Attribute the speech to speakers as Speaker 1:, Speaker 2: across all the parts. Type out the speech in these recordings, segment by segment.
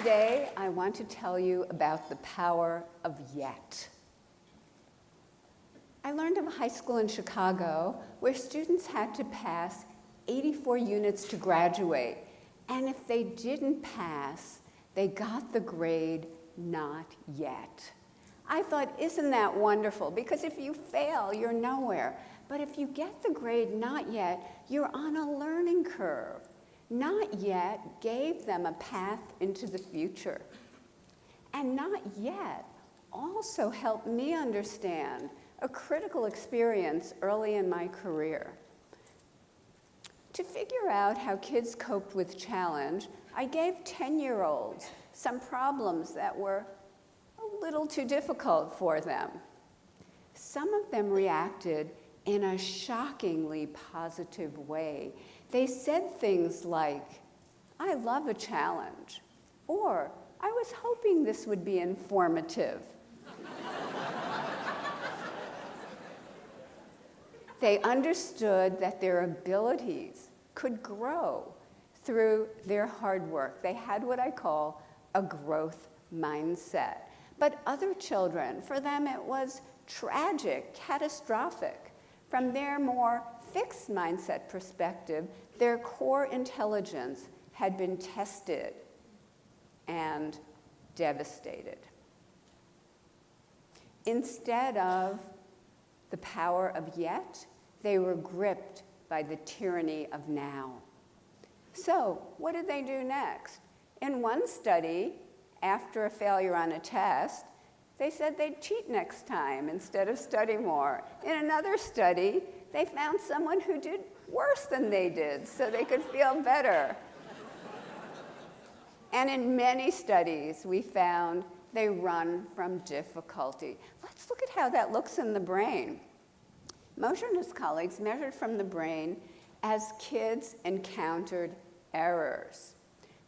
Speaker 1: Today, I want to tell you about the power of yet. I learned of a high school in Chicago where students had to pass 84 units to graduate, and if they didn't pass, they got the grade not yet. I thought, isn't that wonderful? Because if you fail, you're nowhere. But if you get the grade not yet, you're on a learning curve. Not yet gave them a path into the future. And not yet also helped me understand a critical experience early in my career. To figure out how kids coped with challenge, I gave 10-year-olds some problems that were a little too difficult for them. Some of them reacted in a shockingly positive way. They said things like, "I love a challenge," or "I was hoping this would be informative." They understood that their abilities could grow through their hard work. They had what I call a growth mindset. But other children, for them it was tragic, catastrophic. From their more fixed mindset perspective, their core intelligence had been tested and devastated. Instead of the power of yet, they were gripped by the tyranny of now. So, what did they do next? In one study, after a failure on a test, they said they'd cheat next time instead of study more. In another study, they found someone who did worse than they did so they could feel better. And in many studies, we found they run from difficulty. Let's look at how that looks in the brain. Moser and his colleagues measured from the brain as kids encountered errors.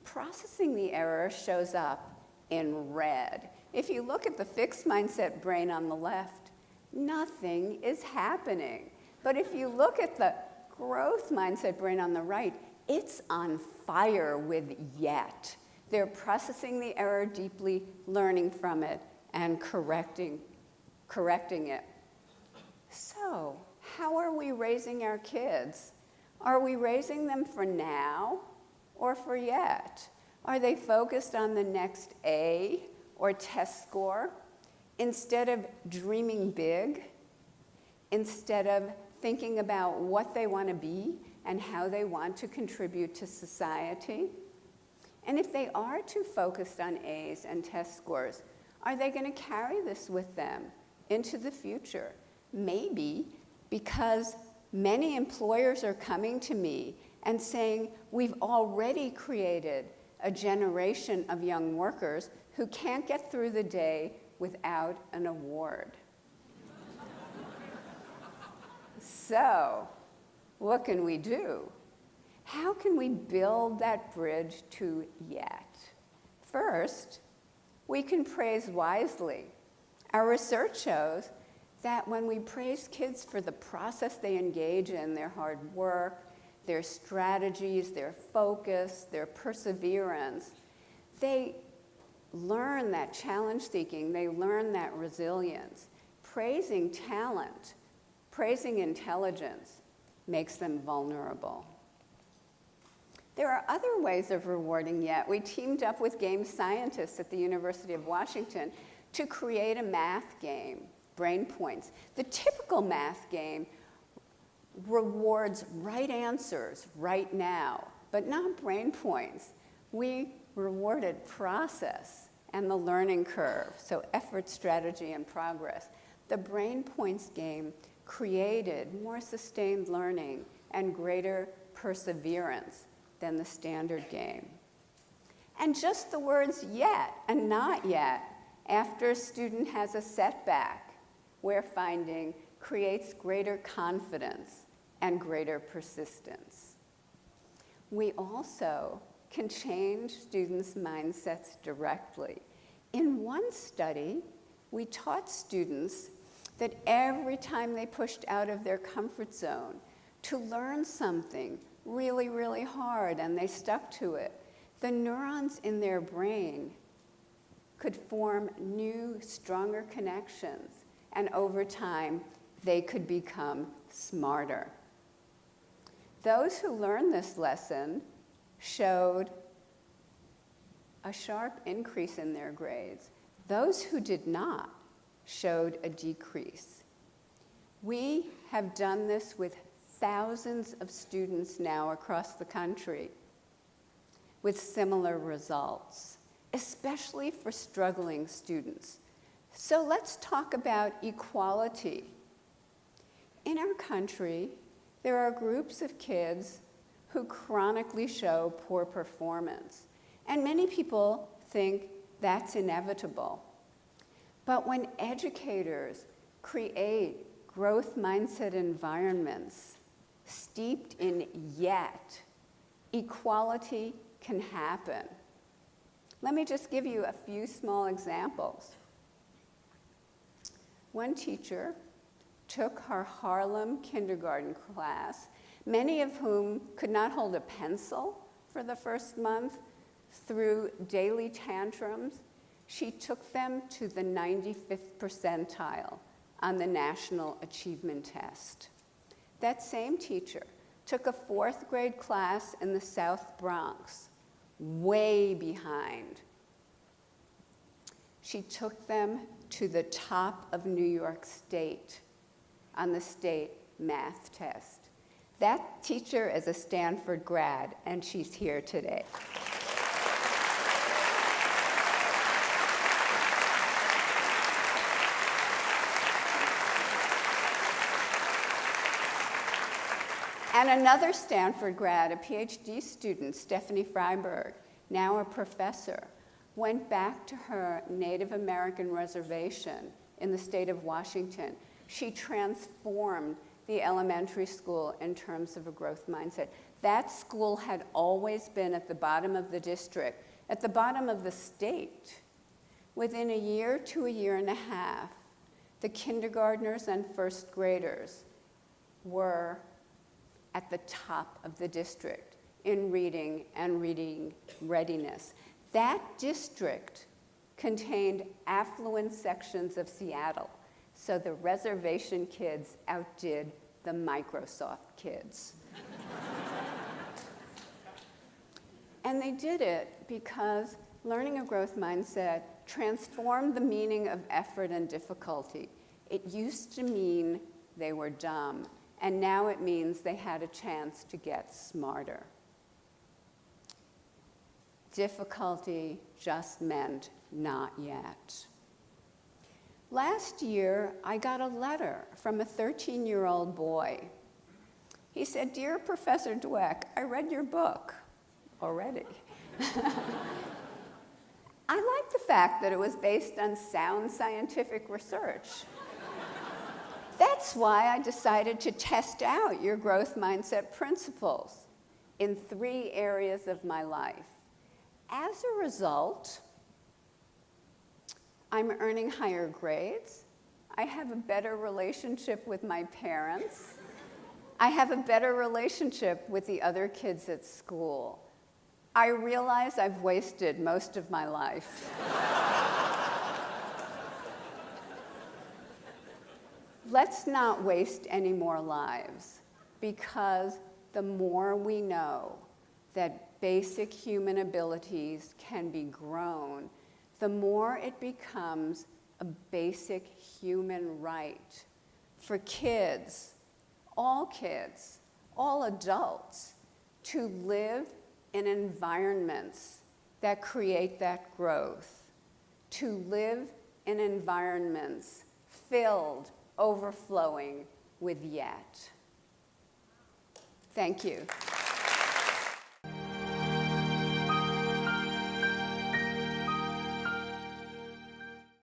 Speaker 1: Processing the error shows up in red. If you look at the fixed mindset brain on the left, nothing is happening. But if you look at the growth mindset brain on the right, it's on fire with yet. They're processing the error deeply, learning from it, and correcting it. So, how are we raising our kids? Are we raising them for now or for yet? Are they focused on the next A or test score instead of dreaming big, instead of thinking about what they want to be and how they want to contribute to society? And if they are too focused on A's and test scores, are they going to carry this with them into the future? Maybe because many employers are coming to me and saying, we've already created a generation of young workers who can't get through the day without an award. So, what can we do? How can we build that bridge to yet? First, we can praise wisely. Our research shows that when we praise kids for the process they engage in, their hard work, their strategies, their focus, their perseverance, they learn that challenge seeking, they learn that resilience. Praising talent, praising intelligence makes them vulnerable. There are other ways of rewarding yet. We teamed up with game scientists at the University of Washington to create a math game, Brain Points. The typical math game rewards right answers right now, but not brain points. We rewarded process and the learning curve, so effort, strategy, and progress. The Brain Points game created more sustained learning and greater perseverance than the standard game. And just the words yet and not yet after a student has a setback, we're finding creates greater confidence and greater persistence. We also can change students' mindsets directly. In one study, we taught students that every time they pushed out of their comfort zone to learn something really, really hard and they stuck to it, the neurons in their brain could form new, stronger connections, and over time, they could become smarter. Those who learned this lesson showed a sharp increase in their grades. Those who did not showed a decrease. We have done this with thousands of students now across the country with similar results, especially for struggling students. So let's talk about equality. In our country, there are groups of kids who chronically show poor performance, and many people think that's inevitable. But when educators create growth mindset environments steeped in yet, equality can happen. Let me just give you a few small examples. One teacher took her Harlem kindergarten class, many of whom could not hold a pencil for the first month, through daily tantrums. She took them to the 95th percentile on the National Achievement Test. That same teacher took a 4th grade class in the South Bronx, way behind. She took them to the top of New York State on the state math test. That teacher is a Stanford grad, and she's here today. And another Stanford grad, a PhD student, Stephanie Freiberg, now a professor, went back to her Native American reservation in the state of Washington. She transformed the elementary school in terms of a growth mindset. That school had always been at the bottom of the district, at the bottom of the state. Within a year to a year and a half, the kindergartners and first graders were at the top of the district in reading and reading readiness. That district contained affluent sections of Seattle, so the reservation kids outdid the Microsoft kids. And they did it because learning a growth mindset transformed the meaning of effort and difficulty. It used to mean they were dumb, and now it means they had a chance to get smarter. Difficulty just meant not yet. Last year, I got a letter from a 13-year-old boy. He said, "Dear Professor Dweck, I read your book already." I like the fact that it was based on sound scientific research. That's why I decided to test out your growth mindset principles in 3 areas of my life. As a result, I'm earning higher grades. I have a better relationship with my parents. I have a better relationship with the other kids at school. I realize I've wasted most of my life. Let's not waste any more lives, because the more we know that basic human abilities can be grown, the more it becomes a basic human right for kids, all adults, to live in environments that create that growth, to live in environments filled, overflowing with yet. Thank you.